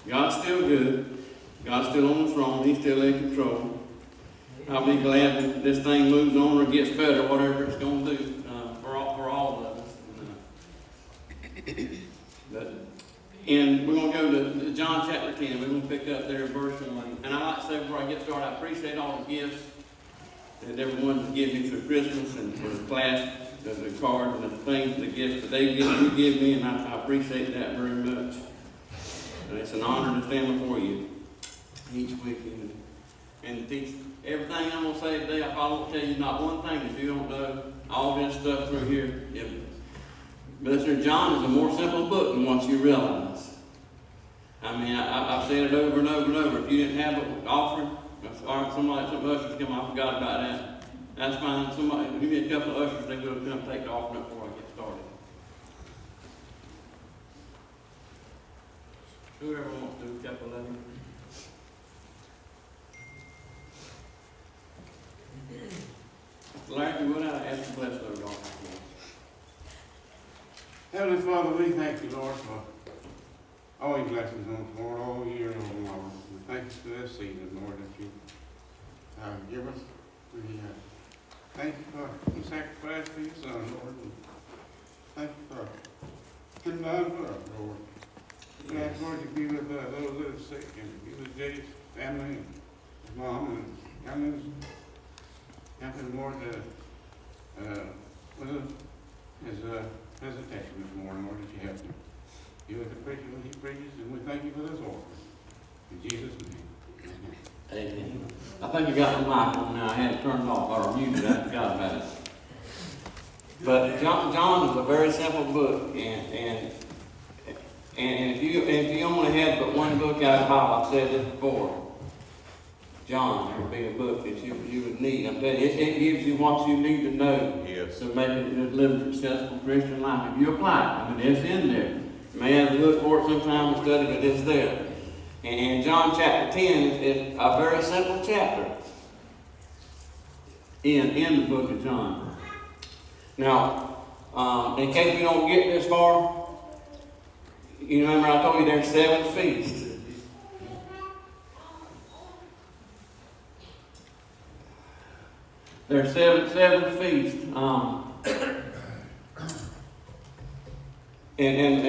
God's still good. God's still on the throne. He's still in control. I'll be glad that this thing moves on or gets better, whatever it's going to do for all of us. And we're going to go to John chapter 10. We're going to pick up there in verse 1. And I like to say before I get started, I appreciate all the gifts that everyone's given me for Christmas and for the class, the cards and the things, the gifts that you give me, and I appreciate that very much. And it's an honor to stand before you each week and teach everything I'm going to say today. I probably won't tell you not one thing if you don't know all this stuff through here. But John is a more simple book than what you realize. I mean, I've said it over and over and over. If you didn't have an offering, some ushers come, I forgot about that. That's fine. Somebody, give me a couple of ushers, they will come take the offering up before I get started. Whoever wants to do a couple of them. Larry, would I ask you to bless those offerings? Heavenly Father, we thank you, Lord, for all your blessings on us, Lord, all year long, Lord. We thank you for this season, Lord, that you give us. We thank you for the sacrifice for your Son, Lord. And thank you for him dying for us, Lord. We ask, Lord, you be with those that are sick and be with Jay's family and his mom and youngins. Help him, Lord, with his hesitation this morning, Lord, that you help him. You with the preacher when he preaches, and we thank you for this offering. In Jesus' name. Amen. I think you got the mic on now. I had it turned off or muted. I forgot about it. But John is a very simple book, and if you only had but one book out of the Bible, I've said this before. John would be a book that you would need. I'm telling you, it gives you what you need to know to make it live a successful Christian life. If you apply it, I mean, it's in there. You may have to look for it sometime and study, but it's there. And John chapter 10 is a very simple chapter in the book of John. Now, in case we don't get this far, you remember I told you there's 7 feasts. There's seven feasts. And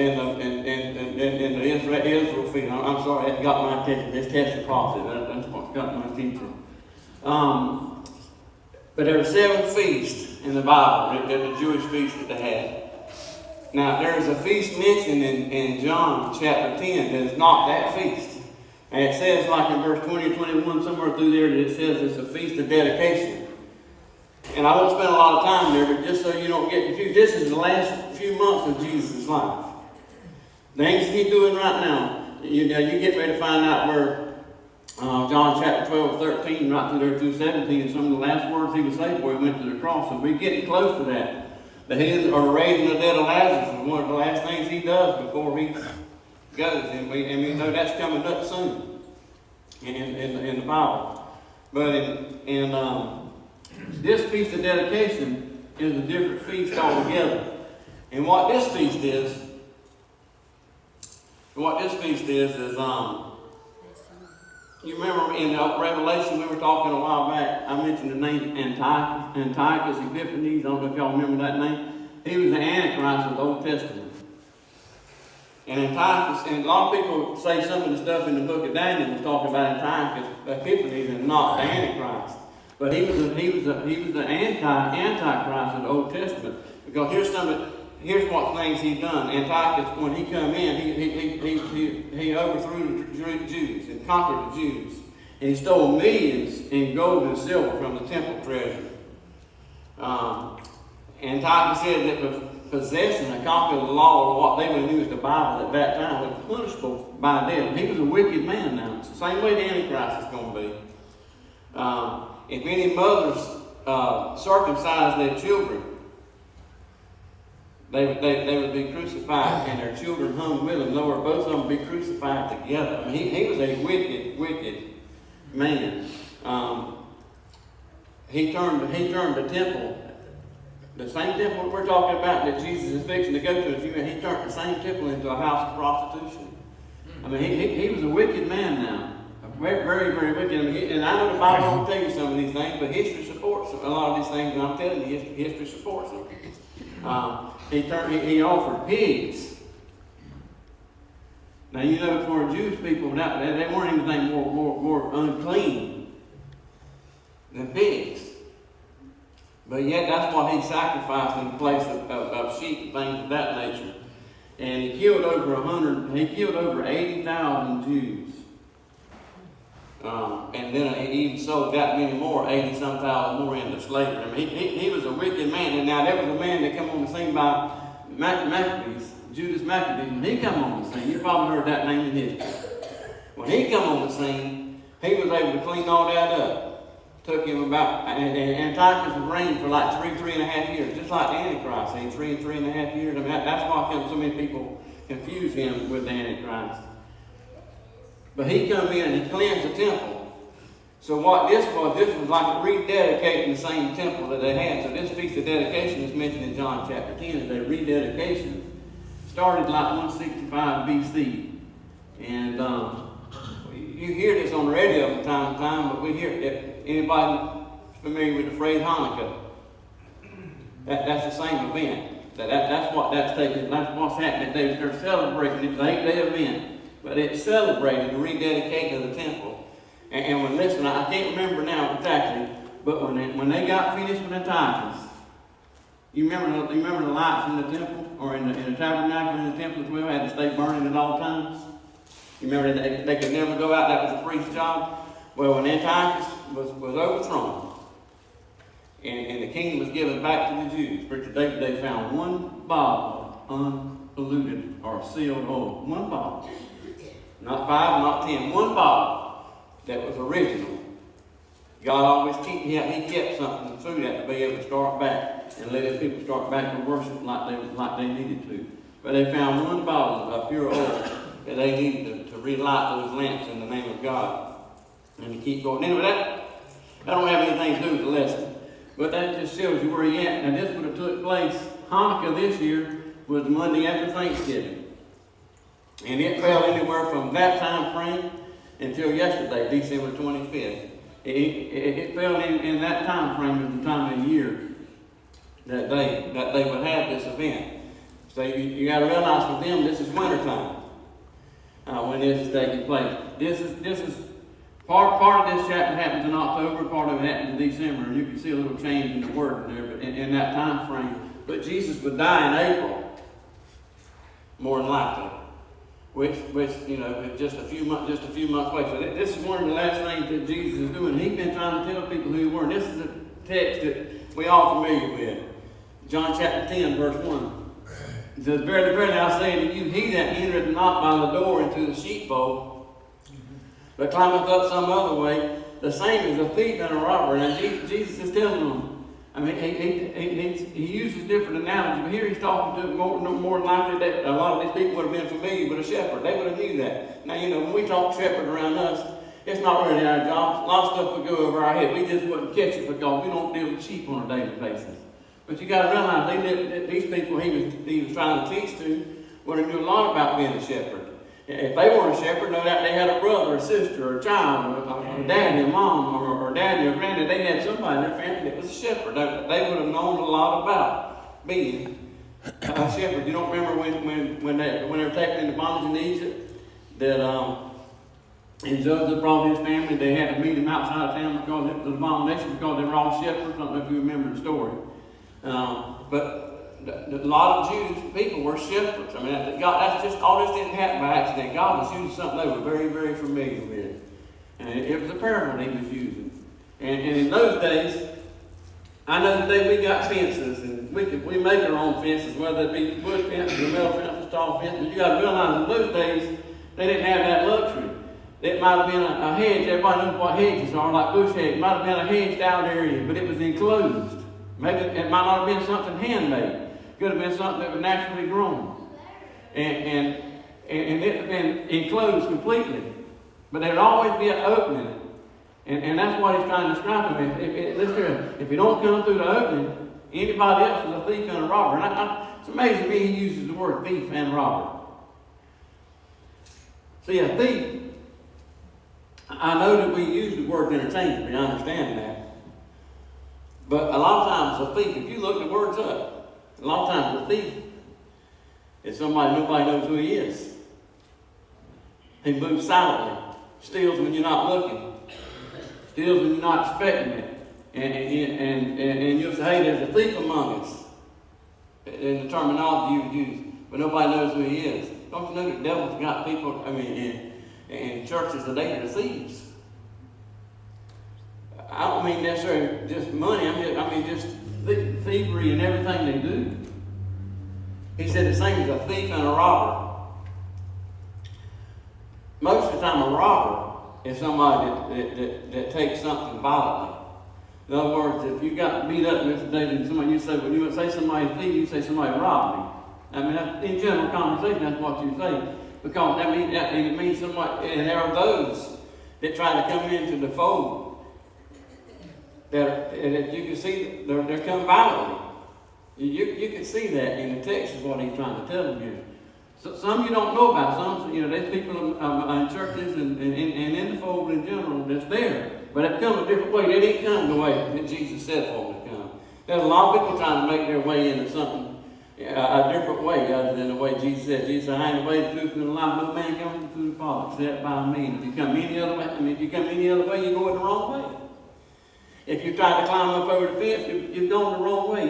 the Israel feast. I'm sorry, it got my attention. This test is positive. That's what got my attention. But there were 7 feasts in the Bible, the Jewish feasts that they had. Now, there is a feast mentioned in John chapter 10 that is not that feast. And it says, like in verse 20 or 21, somewhere through there, that it says it's a feast of dedication. And I won't spend a lot of time there, but just so you don't get confused, this is the last few months of Jesus' life. The things he's doing right now, you get ready to find out where John chapter 12, 13, right through there through 17, and some of the last words he would say before he went to the cross. So we're getting close to that. The healing or raising the dead of Lazarus is one of the last things he does before he goes. And we know that's coming up soon in the Bible. But this feast of dedication is a different feast altogether. And what this feast is, you remember in Revelation we were talking a while back, I mentioned the name Antiochus Epiphanes. I don't know if y'all remember that name. He was the Antichrist of the Old Testament. And Antiochus, and a lot of people say some of the stuff in the book of Daniel was talking about Antiochus Epiphanes and not the Antichrist. But he was the Antichrist of the Old Testament. Because here's what things he done. Antiochus, when he come in, he overthrew the Jews and conquered the Jews. And he stole millions in gold and silver from the temple treasure. Antiochus said that possessing a copy of the law, or what they would use the Bible at that time, was punishable by death. He was a wicked man now. It's the same way the Antichrist is going to be. If any mothers circumcise their children, they would be crucified, and their children hung with them. Lord, both of them would be crucified together. I mean, he was a wicked man. He turned the temple, the same temple that we're talking about that Jesus is fixing to go to. He turned the same temple into a house of prostitution. I mean, he was a wicked man now. Very, very, very wicked. I mean, and I know the Bible don't tell you some of these things, but history supports a lot of these things, and I'm telling you, history supports them. He offered pigs. Now, you know, for Jewish people, they weren't anything more unclean than pigs. But yet, that's what he sacrificed in place of sheep and things of that nature. And he killed over 80,000 Jews. And then he even sold that many more, 80-some thousand more into slavery. I mean, he was a wicked man. And now there was a man that came on the scene by Maccabees, Judas Maccabees. When he come on the scene, you probably heard that name in history. When he come on the scene, he was able to clean all that up. Took him about, and Antiochus reigned for like 3.5 years, just like the Antichrist, 3.5 years. I mean, that's why so many people confuse him with the Antichrist. But he come in and he cleansed the temple. So what this was like rededicating the same temple that they had. So this feast of dedication is mentioned in John chapter 10 as a rededication. Started like 165 BC. And you hear this on the radio from time to time, but we hear it. Anybody familiar with the phrase Hanukkah? That's the same event. That's what's happening. They're celebrating. It's an 8-day event. But it's celebrating the rededicating of the temple. And when, listen, I can't remember now exactly, but when they got finished with Antiochus, you remember the lights in the temple, or in the tabernacle in the temple as well, had to stay burning at all times? You remember they could never go out, that was a priest's job? Well, when Antiochus was overthrown, and the kingdom was given back to the Jews, they found one bottle of unpolluted or sealed oil. One bottle. Not 5, not 10. One bottle that was original. God always he kept something, food had to be able to start back and let his people start back to worship like they needed to. But they found one bottle of pure oil that they needed to relight those lamps in the name of God. And to keep going. Anyway, that don't have anything to do with the lesson. But that just shows you where you're at. Now this would have took place, Hanukkah this year was the Monday after Thanksgiving. And it fell anywhere from that time frame until yesterday, December 25th. It fell in that time frame of the time of the year that they would have this event. So you got to realize for them this is wintertime when this is taking place. This is part of this chapter happens in October, part of it happens in December, and you can see a little change in the word there, but in that time frame. But Jesus would die in April, more than likely. Which you know, just a few months away. So this is one of the last things that Jesus is doing. He's been trying to tell people who he were. And this is a text that we all familiar with. John chapter 10, verse 1. It says, Verily, verily, I say to you, he that entereth not by the door into the sheepfold, but climbeth up some other way, the same is a thief and a robber. And Jesus is telling them. I mean, he uses different analogies, but here he's talking to more than likely that a lot of these people would have been familiar with a shepherd. They would have knew that. Now, you know, when we talk shepherd around us, it's not really our job. A lot of stuff would go over our head. We just wouldn't catch it because we don't deal with sheep on a daily basis. But you got to realize these people he was trying to teach to would have knew a lot about being a shepherd. If they weren't a shepherd, no doubt they had a brother, or sister, or a child, or a daddy, a mom, or daddy, or granddad. They had somebody in their family that was a shepherd. They would have known a lot about being a shepherd. You don't remember when they were taken into bondage in Egypt, that and Joseph brought his family. They had to meet him outside of town because it was an abomination because they were all shepherds. I don't know if you remember the story, but. A lot of Jewish people were shepherds. I mean, that's just all this didn't happen by accident. God was using something they were very, very familiar with, and it was a parable he was using. And in those days, I know today we got fences, and we make our own fences, whether it be wood fences or metal fences, tall fences. But you got to realize in those days they didn't have that luxury. It might have been a hedge. Everybody knows what hedges are, like bush hedge. It might have been a hedged out area, but it was enclosed. Maybe it might not have been something handmade. Could have been something that was naturally grown. And it had been enclosed completely. But there'd always be an opening. And that's what he's trying to describe to me. Listen here, if you don't come through the opening, anybody else is a thief and a robber. And it's amazing to me he uses the word thief and robber. See, a thief, I know that we use the word interchangeably, I understand that. But a lot of times a thief, if you look the words up, a lot of times a thief is somebody nobody knows who he is. He moves silently, steals when you're not looking, steals when you're not expecting it. And you'll say, hey, there's a thief among us. In the terminology you would use, but nobody knows who he is. Don't you know the devil's got people, in churches today that are thieves? I don't mean necessarily just money, I mean just thievery and everything they do. He said the same as a thief and a robber. Most of the time a robber is somebody that takes something violently. In other words, if you got beat up yesterday and somebody, you say, well, you would say somebody thief, you say somebody robbed me. I mean, that's, in general conversation, that's what you say. Because it means somebody, and there are those that try to come into the fold that you can see they're coming violently. You can see that in the text is what he's trying to tell them here. So, some you don't know about. Some, there's people in churches and in the fold in general that's there. But it comes a different way. They didn't come the way that Jesus said for them to come. There's a lot of people trying to make their way into something a different way other than the way Jesus said. Jesus said, I am the way, the truth, and the life. No man comes to the Father except by me. If you come any other way, you're going the wrong way. If you try to climb up over the fence, you're going the wrong way.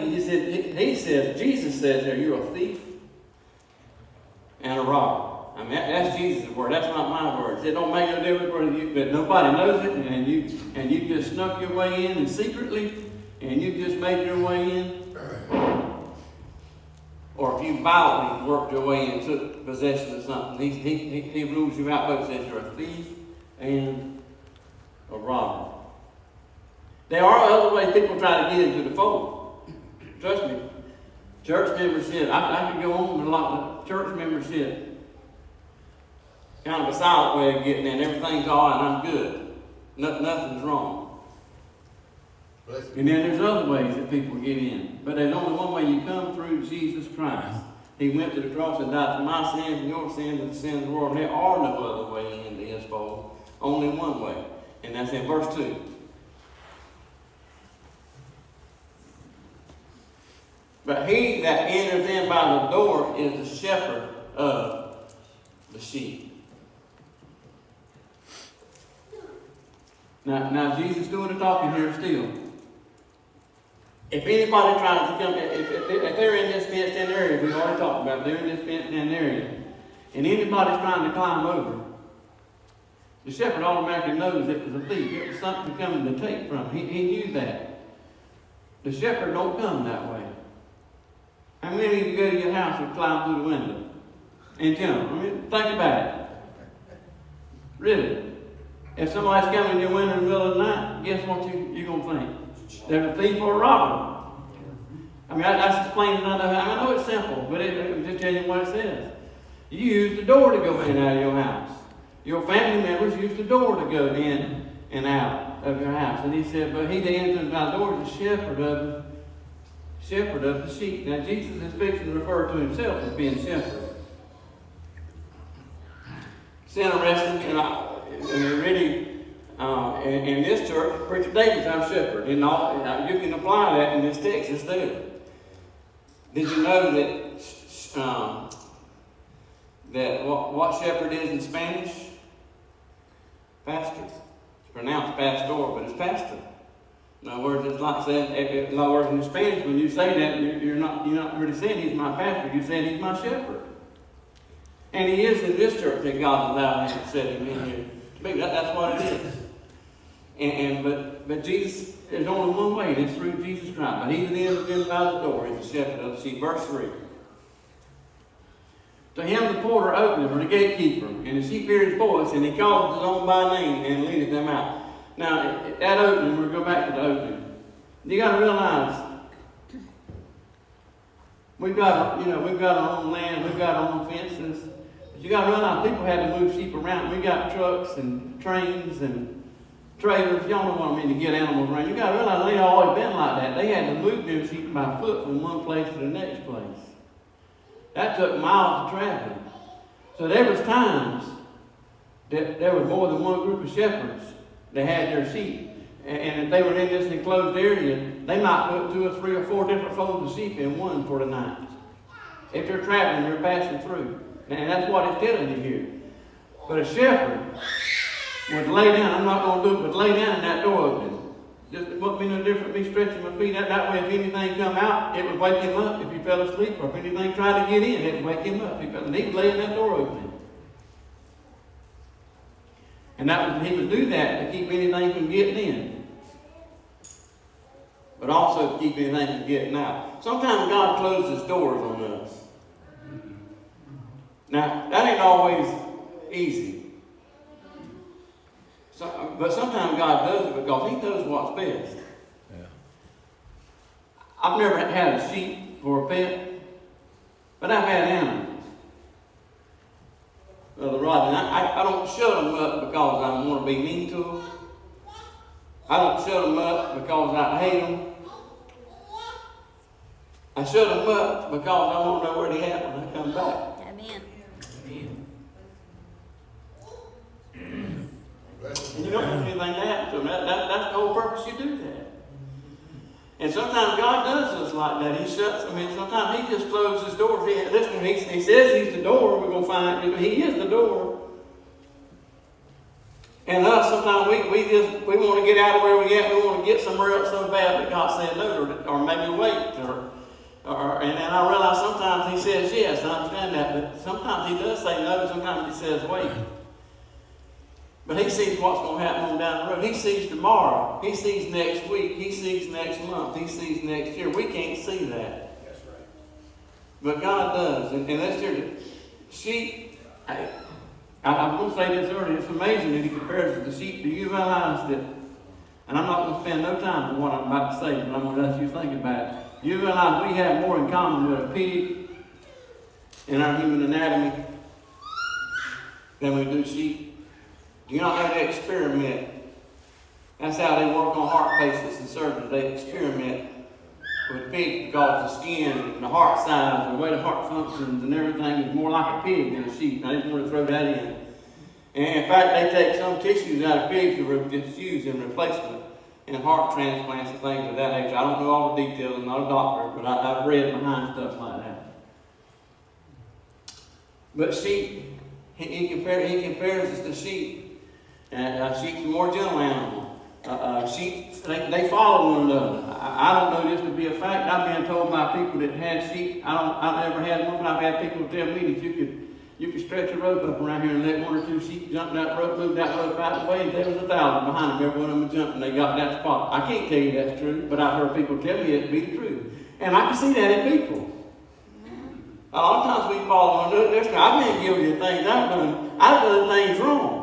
Jesus says here, you're a thief and a robber. I mean, that's Jesus' word. That's not my words. It don't make no difference whether but nobody knows it, and you just snuck your way in and secretly, and you just made your way in. Or if you violently worked your way in and took possession of something, he rules you out, but says you're a thief and a robber. There are other ways people try to get into the fold. Trust me. Church membership. I could go on with a lot of church membership. Kind of a silent way of getting in. Everything's all right, I'm good. Nothing's wrong. And then there's other ways that people get in. But there's only one way you come through Jesus Christ. He went to the cross and died for my sins and your sins and the sins of the world. There are no other way into his fold. Only one way. And that's in verse 2. But he that enters in by the door is the shepherd of the sheep. Now Jesus doing the talking here still. If anybody tries to come, if they're in this fenced-in area, we've already talked about, they're in this fenced-in area, and anybody's trying to climb over, the shepherd automatically knows it was a thief. It was something coming to take from him. He knew that. The shepherd don't come that way. How many of you go to your house and climb through the window? In general, think about it. Really. If somebody's coming in your window in the middle of the night, guess what you're going to think? They're a thief or a robber. That's as plain as I know. I know it's simple, but I'm just telling you what it says. You use the door to go in and out of your house. Your family members use the door to go in and out of your house. And he said, but he that enters by the door is the shepherd of the sheep. Now Jesus is fixing to refer to himself as being shepherd. It's interesting, and really, in this church, Preacher David's our shepherd. You can apply that in this text, it's there. Did you know that what shepherd is in Spanish? Pastor. It's pronounced pastor, but it's pastor. In other words, it's like saying, in other words, in Spanish, when you say that, you're not really saying he's my pastor, you're saying he's my shepherd. And he is in this church that God allowed him to set him in here. That's what it is. But Jesus, there's only one way, and it's through Jesus Christ. But he that enters in by the door is the shepherd of the sheep. Verse 3. To him the porter openeth, or the gatekeeper, and the sheep hear his voice, and he calls his own by name, and leadeth them out. Now, that opening, we'll go back to the opening. You got to realize, we've got our own land, we've got our own fences. But you got to realize people had to move sheep around. We got trucks and trains and trailers. Y'all know what I mean, to get animals around. You got to realize they always been like that. They had to move them sheep by foot from one place to the next place. That took miles of traveling. So there was times that there was more than one group of shepherds that had their sheep. And if they were in this enclosed area, they might put 2 or 3 or 4 different folds of sheep in one for the night. If they're traveling, they're passing through. And that's what it's telling you here. But a shepherd would lay down, I'm not going to do it, but lay down in that door open. Just, it wouldn't be no different me stretching my feet. That way, if anything come out, it would wake him up if he fell asleep. Or if anything tried to get in, it would wake him up. And he would lay in that door open. And he would do that to keep anything from getting in. But also to keep anything from getting out. Sometimes God closes doors on us. Now, that ain't always easy. But sometimes God does it because He knows what's best. Yeah. I've never had a sheep for a pet, but I've had animals. Brother Rodney, I don't shut them up because I want to be mean to them. I don't shut them up because I hate them. I shut them up because I want to know where they at when I come back. Amen. And you don't want anything to happen to them. That's the whole purpose you do that. And sometimes God does us like that. Sometimes He just closes doors. He says He's the door. We're going to find He is the door. And us, sometimes we want to get out of where we at. We want to get somewhere else so bad that God said no, or maybe wait. And then I realize sometimes He says yes. I understand that. But sometimes He does say no. Sometimes He says wait. But He sees what's going to happen on down the road. He sees tomorrow. He sees next week. He sees next month. He sees next year. We can't see that. That's right. But God does. And let's hear it. Sheep, I was going to say this earlier, it's amazing that He compares it to sheep. Do you realize that, and I'm not going to spend no time on what I'm about to say, but I'm going to let you think about it. You realize we have more in common with a pig in our human anatomy than we do sheep? Do you not know they experiment? That's how they work on heart patients and surgeons. They experiment with pigs because the skin and the heart size and the way the heart functions and everything is more like a pig than a sheep. I just want to throw that in. And in fact, they take some tissues out of pigs that's used in replacement in heart transplants and things of that nature. I don't know all the details. I'm not a doctor, but I've read behind stuff like that. But sheep, he compares us to sheep. And sheep's a more gentle animal. Sheep, they follow one another. I don't know this to be a fact. I've been told by people that had sheep. I've never had one, but I've had people tell me that you could stretch a rope up around here and let 1 or 2 sheep jump that rope, move that rope out the way, and there was 1,000 behind them. Every one of them would jump and they got that spot. I can't tell you that's true, but I've heard people tell me it to be the truth. And I can see that in people. A lot of times we follow one another. I've been guilty of things I've done things wrong.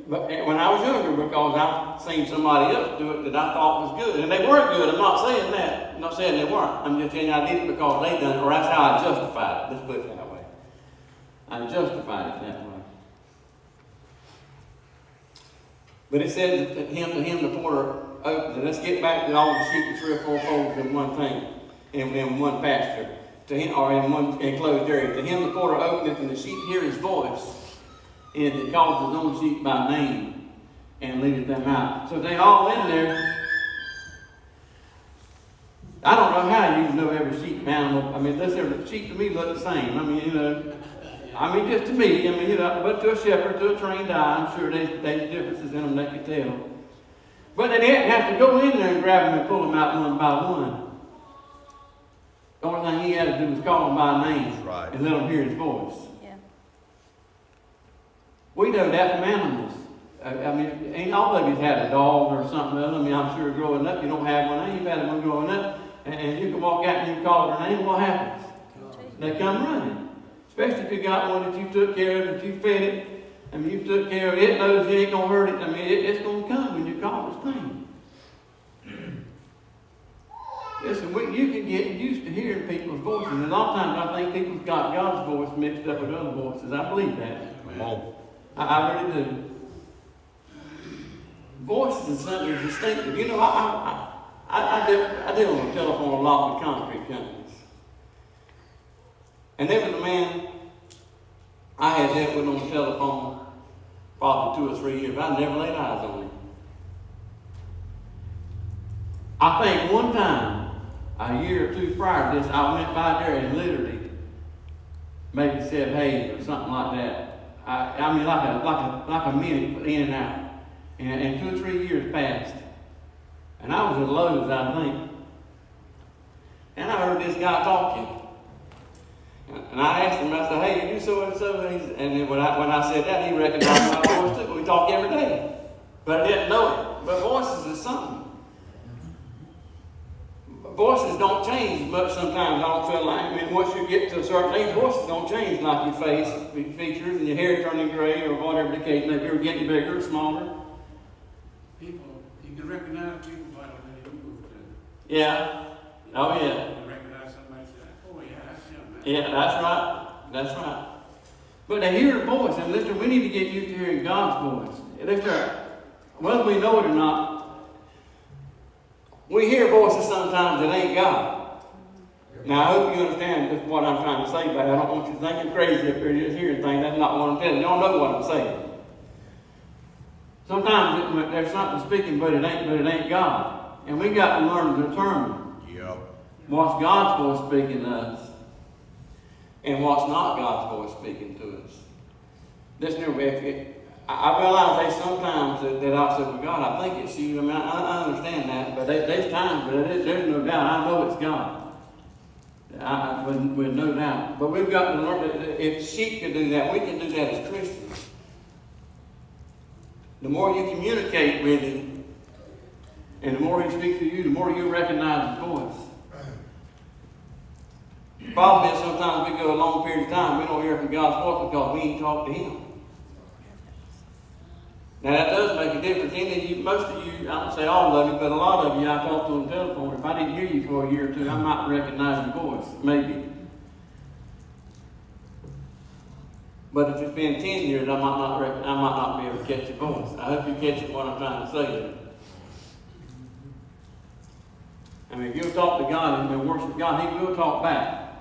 But when I was younger, because I've seen somebody else do it that I thought was good. And they weren't good. I'm not saying that. I'm not saying they weren't. I'm just saying I did it because they done it, or that's how I justified it. Let's put it that way. I justified it that way. But it says that him, the porter, opened. And let's get back to all the sheep, 3 or 4 folds in one thing, in one pasture, to him, or in one enclosed area. To him, the porter opened, and the sheep hear his voice. And it calls his own sheep by name and leadeth them out. So they all in there. I don't know how you know every sheep animal. I mean, the sheep to me look the same. I mean, just to me. But to a shepherd, to a trained eye, I'm sure there's differences in them they could tell. But they didn't have to go in there and grab them and pull them out one by one. The only thing he had to do was call them by name and let them hear his voice. We know that from animals. Ain't all of you's had a dog or something else. I'm sure growing up you don't have one. You've had one growing up, and you can walk out and you call their name. What happens? They come running. Especially if you got one that you took care of, that you fed it. You took care of it. It knows you ain't gonna hurt it. It's gonna come when you call its name. Listen, you can get used to hearing people's voices. And a lot of times I think people's got God's voice mixed up with other voices. I believe that. Come on. I really do. Voices is something distinctive. I deal on the telephone a lot with concrete companies. And there was a man, I had dealt with him on the telephone probably 2 or 3 years, but I never laid eyes on him. I think one time, a year or two prior to this, I went by there and literally maybe said hey or something like that. I mean like a minute in and out. And 2 or 3 years passed. And I was at Lowe's, I think. And I heard this guy talking. And I asked him, I said, hey, you so and so? And then when I said that, he recognized my voice too. We talk every day. But I didn't know it. But voices is something. Voices don't change much sometimes, I don't feel like. I mean, once you get to a certain age, voices don't change like your face features and your hair turning gray or whatever the case may be, or getting bigger or smaller. People, you can recognize people by the way they move too. Yeah. Oh, yeah. You can recognize somebody and say, oh, yeah, that's him, man. Yeah, that's right. That's right. But to hear the voice, and listen, we need to get used to hearing God's voice. Listen, whether we know it or not, we hear voices sometimes that ain't God. Now, I hope you understand just what I'm trying to say, but I don't want you to think I'm crazy up here just hearing things. That's not what I'm telling you. Y'all know what I'm saying. Sometimes there's something speaking, but it ain't God. And we got to learn to determine what's God's voice speaking to us and what's not God's voice speaking to us. Listen here, I realize there's sometimes that I say, well, God, I think it's you. I mean, I understand that, but there's times, but there's no doubt. I know it's God. With no doubt. But we've got to learn that if sheep can do that, we can do that as Christians. The more you communicate with Him, and the more He speaks to you, the more you recognize His voice. The problem is sometimes we go a long period of time, we don't hear from God's voice because we ain't talked to Him. Now that does make a difference. Most of you, I don't say all of you, but a lot of you I talk to on the telephone. If I didn't hear you for a year or two, I might recognize your voice, maybe. But if it's been 10 years, I might not be able to catch your voice. I hope you catch what I'm trying to say. I mean, if you'll talk to God and worship God, He will talk back.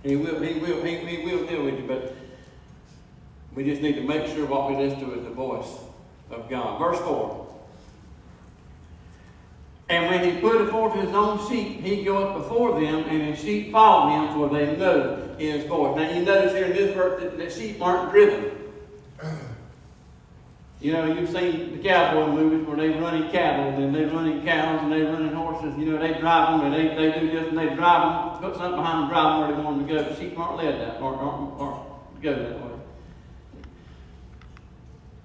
He will deal with you, but we just need to make sure what we listen to is the voice of God. Verse 4. And when He putteth forth His own sheep, He goeth before them, and His sheep follow Him, for they know His voice. Now you notice here in this verse that sheep aren't driven. You know, you've seen the cowboy movies where they're running cattle, and they're running cows, and they're running horses. You know, they drive them, and they do this, and they drive them, put something behind them, drive them where they want them to go. The sheep aren't led that, or go that way.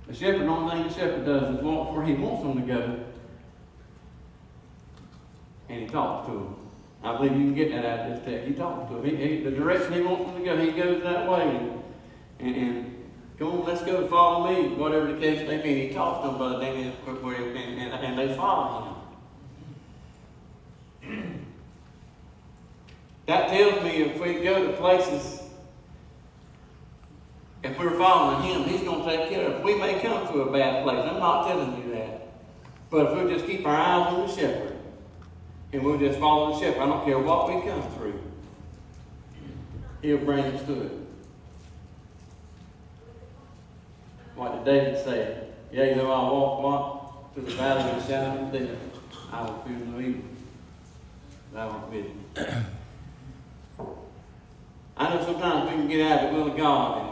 The shepherd, the only thing the shepherd does is walk where he wants them to go. And he talks to them. I believe you can get that out of this text. He talks to them. The direction he wants them to go, he goes that way. And come on, let's go, follow me, whatever the case may be. He talks to them, Brother Damien, and they follow him. That tells me if we go to places, if we're following Him, He's going to take care of us. We may come to a bad place. I'm not telling you that. But if we'll just keep our eyes on the shepherd, and we'll just follow the shepherd, I don't care what we come through, He'll bring us through it. What did David say? Yea, though I walk through the valley of the shadow of death, I will fear no evil. Thou art with me. I know sometimes we can get out of the will of God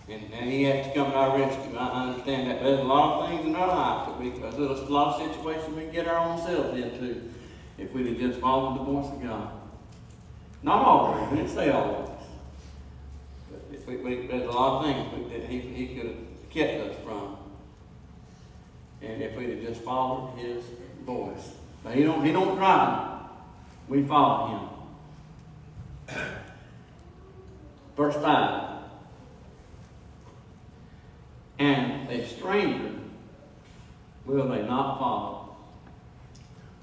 and He has to come to our rescue. I understand that. There's a lot of things in our life that there's a lot of situations we can get our own selves into if we would just follow the voice of God. Not always. We didn't say always. But there's a lot of things that He could have kept us from. And if we'd have just followed His voice. Now, He don't drive. We follow Him. Verse 5. And a stranger will they not follow,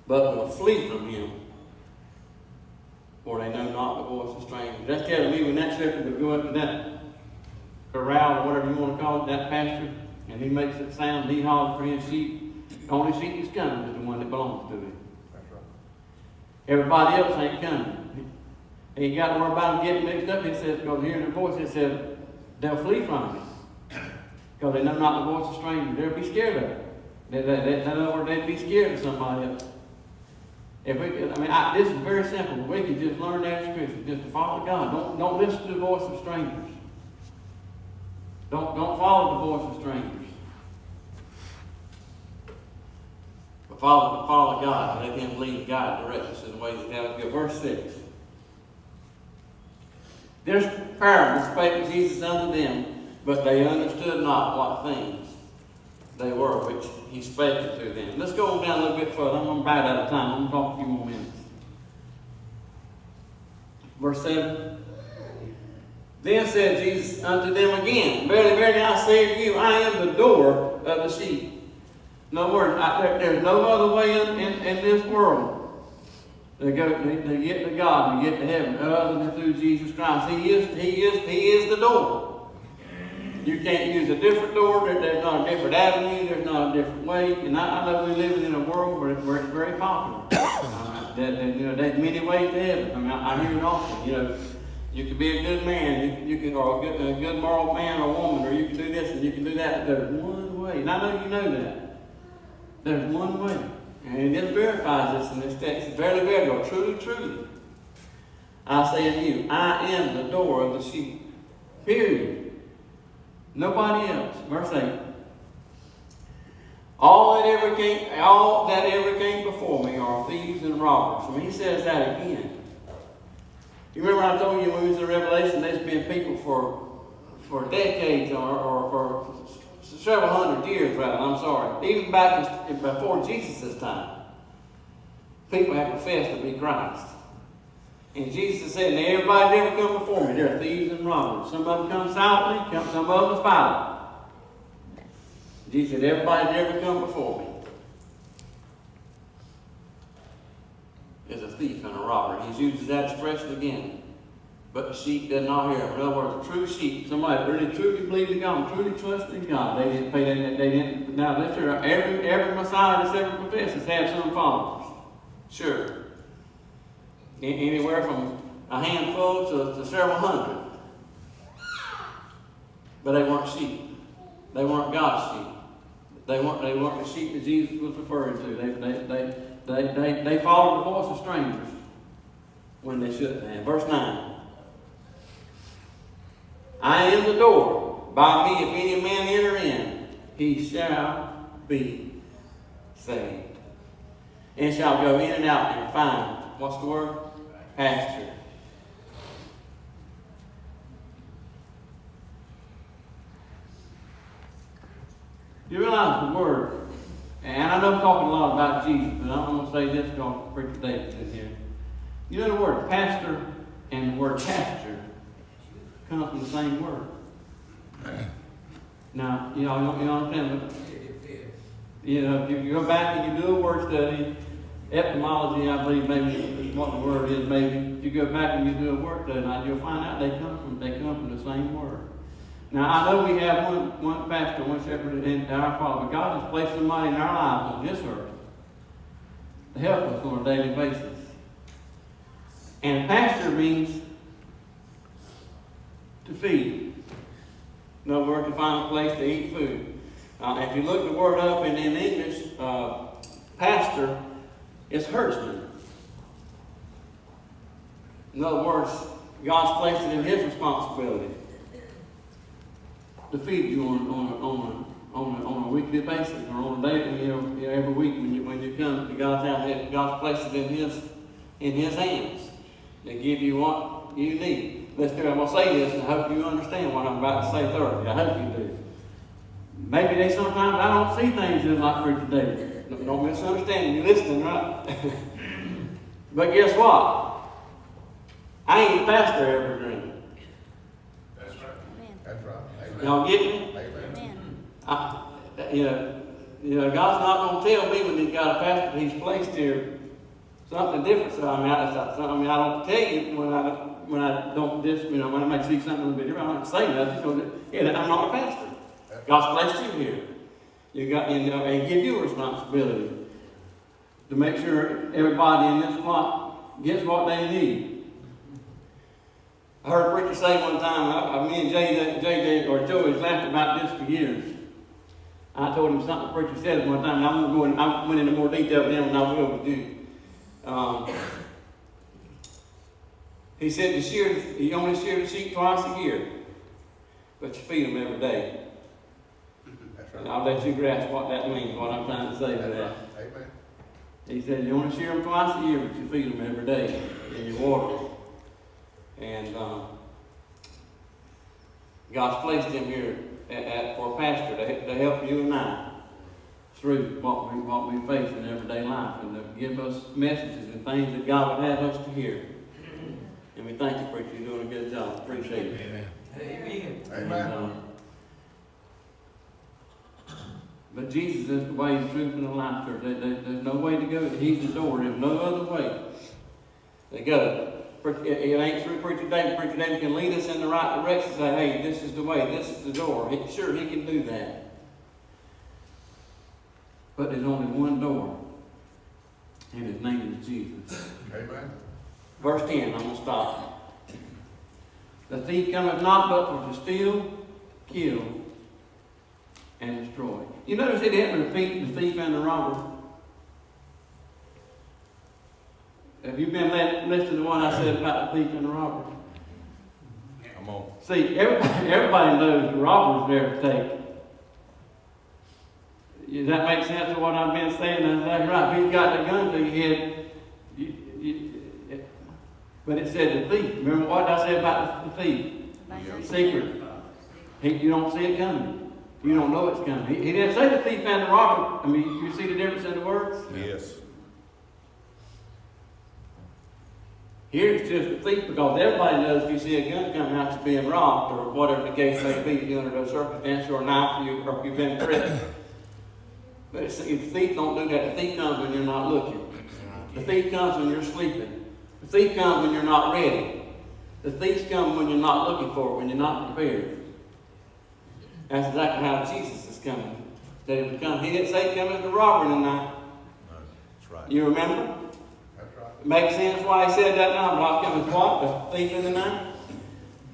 but will flee from him, for they know not the voice of strangers. That's telling me when that shepherd would go up to that corral or whatever you want to call it, that pasture, and he makes it sound, he hollers for his sheep. The only sheep that's coming is the one that belongs to him. That's right. Everybody else ain't coming. And you got to worry about them getting mixed up. It says, because hearing their voice, it says, they'll flee from me. Because they know not the voice of strangers. They'll be scared of it. In other words, they'd be scared of somebody else. If we could, this is very simple. We could just learn that as Christians, just to follow God. Don't listen to the voice of strangers. Don't follow the voice of strangers. But follow God. Let Him lead, guide, direct us in the way that He has to go. Verse 6. This parable spake Jesus unto them, but they understood not what things they were which He spake unto them. Let's go on down a little bit further. I'm about out of time. I'm going to talk a few more minutes. Verse 7. Then said Jesus unto them again, Verily, verily, I say to you, I am the door of the sheep. In other words, there's no other way in this world to get to God, to get to heaven, other than through Jesus Christ. He is the door. You can't use a different door. There's not a different avenue. There's not a different way. And I know we live in a world where it's very popular. There's many ways to heaven. I hear it often. You can be a good man, you can, or a good moral man or woman, or you can do this and you can do that. There's one way. And I know you know that. There's one way. And it verifies this in this text. Verily, verily, or truly, truly, I say unto you, I am the door of the sheep. Period. Nobody else. Verse 8. All that ever came before me are thieves and robbers. He says that again. You remember I told you when we was in Revelation, there's been people for decades or for several hundred years, rather, even back before Jesus' time, people have professed to be Christ. And Jesus said, now everybody that ever come before me, they're thieves and robbers. Some of them come silently, some of them is violent. Jesus said, everybody that ever come before me is a thief and a robber. He uses that expression again. But the sheep did not hear him. In other words, a true sheep, somebody really truly believed in God, truly trusted in God. They didn't pay that. They didn't. Now, that's true. Every Messiah that's ever professed has had some followers. Sure. Anywhere from a handful to several hundred. But they weren't sheep. They weren't God's sheep. They weren't the sheep that Jesus was referring to. They followed the voice of strangers when they shouldn't have. Verse 9. I am the door. By me, if any man enter in, he shall be saved. And shall go in and out and find, what's the word? Pasture. You realize the word, and I know I'm talking a lot about Jesus, but I'm going to say this because Preacher David is here. You know the word pastor and the word pasture come from the same word. Now, you understand, but, if you go back and you do a word study, etymology, I believe maybe is what the word is, maybe. If you go back and you do a word study, you'll find out they come from the same word. Now, I know we have one pastor, one shepherd in our Father, but God has placed somebody in our lives on this earth to help us on a daily basis. And pasture means to feed. In other words, to find a place to eat food. If you look the word up in English, pastor is herdsman. In other words, God's placed it in His responsibility to feed you on a weekly basis or on a daily, every week when you come to God's house. God's placed it in His hands to give you what you need. I'm going to say this, and I hope you understand what I'm about to say thoroughly. I hope you do. Maybe sometimes I don't see things just like Preacher David. Don't misunderstand me. You're listening, right? But guess what? I ain't a pastor every dream. That's right. That's right. Y'all get me? Amen. God's not going to tell me when He's got a pastor He's placed here something different. So I don't tell you when I don't when I might see something a little bit different. I don't say nothing. I'm not a pastor. God's placed you here. And give you a responsibility to make sure everybody in this flock gets what they need. I heard a preacher say one time, me and JJ or Joey's laughed about this for years. I told him something the preacher said one time, and I went into more detail with him than I will with you. He said you only shear the sheep twice a year, but you feed them every day. That's right. And I'll let you grasp what that means, what I'm trying to say with that. Amen. He said you only shear them twice a year, but you feed them every day, and you water them. And God's placed him here for a pastor to help you and I through what we face in everyday life, and to give us messages and things that God would have us to hear. And we thank you, preacher. You're doing a good job. Appreciate it. Amen. Amen. Amen. But Jesus is the way, the truth, and the life, church. There's no way to go. He's the door. There's no other way to go. It ain't through Preacher David. Preacher David can lead us in the right direction. Say, hey, this is the way. This is the door. Sure, he can do that. But there's only one door, and his name is Jesus. Amen. Verse 10, I'm going to stop. The thief cometh not but for to steal, kill, and destroy. You notice it didn't repeat the thief and the robber. Have you been listening to what I said about the thief and the robber? Come on. See, everybody knows the robber's there to take. Does that make sense of what I've been saying? That's right. He's got the gun to your head. But it said the thief. Remember what I said about the thief? Secret. You don't see it coming. You don't know it's coming. He didn't say the thief and the robber. I mean, you see the difference in the words? Yes. Here it's just the thief, because everybody knows if you see a gun coming out, you're being robbed, or whatever the case may be under those circumstances, or a knife, or if you've been threatened. But the thief don't do that. The thief comes when you're not looking. The thief comes when you're sleeping. The thief comes when you're not ready. The thief comes when you're not looking for it, when you're not prepared. That's exactly how Jesus is coming. That he would come. He didn't say come as a robber in the night. No, that's right. You remember? That's right. Makes sense why he said that now. Not come as what? The thief in the night?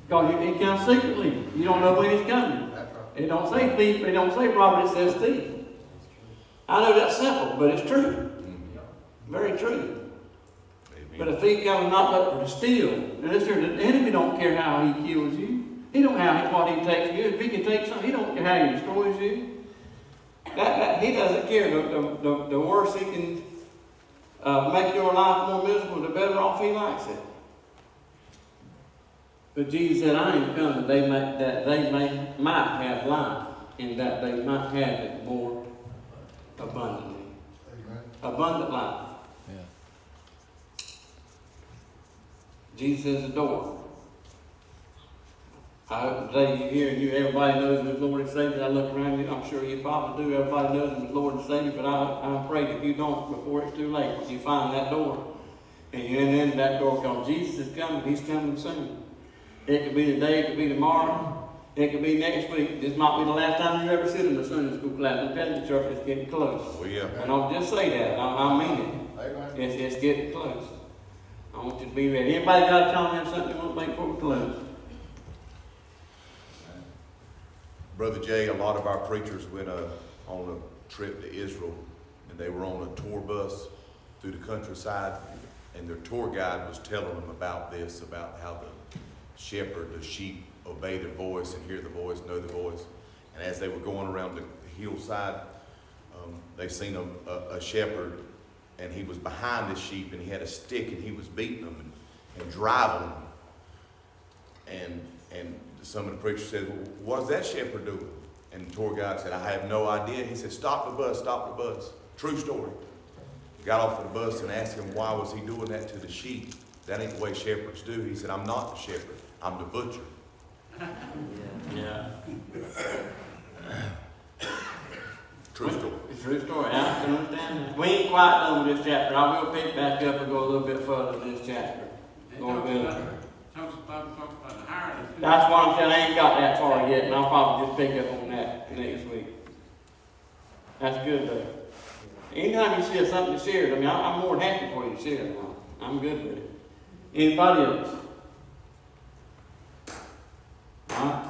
Because he comes secretly. You don't know when he's coming. That's right. It don't say thief, it don't say robber, it says thief. I know that's simple, but it's true. Very true. But a thief comes not but for to steal. Now listen, the enemy don't care how he kills you. He don't care what he takes you. If he can take something, he don't care how he destroys you. He doesn't care. The worse he can make your life more miserable, the better off he likes it. But Jesus said, I am come that they might have life, and that they might have it more abundantly. Amen. Abundant life. Jesus is the door. I hope today you hear and everybody knows him as Lord and Savior. I look around you, I'm sure you probably do. Everybody knows him as Lord and Savior, but I pray that you don't before it's too late. You find that door and you enter into that door, because Jesus is coming. He's coming soon. It could be today, it could be tomorrow, it could be next week. This might be the last time you ever sit in the Sunday school class. I'm telling you, church, it's getting close. Oh, yeah. I don't just say that. I mean it. Amen. It's getting close. I want you to be ready. Anybody got a comment or something you want to make before we close? Brother Jay, a lot of our preachers went on a trip to Israel, and they were on a tour bus through the countryside, and their tour guide was telling them about this, about how the shepherd, the sheep, obey their voice and hear the voice, know the voice. And as they were going around the hillside, they seen a shepherd, and he was behind the sheep, and he had a stick, and he was beating them and driving them. And some of the preachers said, well, what's that shepherd doing? And the tour guide said, I have no idea. He said, stop the bus. True story. Got off of the bus and asked him, why was he doing that to the sheep? That ain't the way shepherds do. He said, I'm not the shepherd. I'm the butcher. Yeah. True story. It's a true story. I can understand that. We ain't quite done with this chapter. I will pick back up and go a little bit further in this chapter. Talks about the hiring. That's why I'm saying I ain't got that far yet, and I'll probably just pick up on that next week. That's good though. Anytime you see something shared, I mean, I'm more than happy for you to share it now. I'm good with it. Anybody else? huh?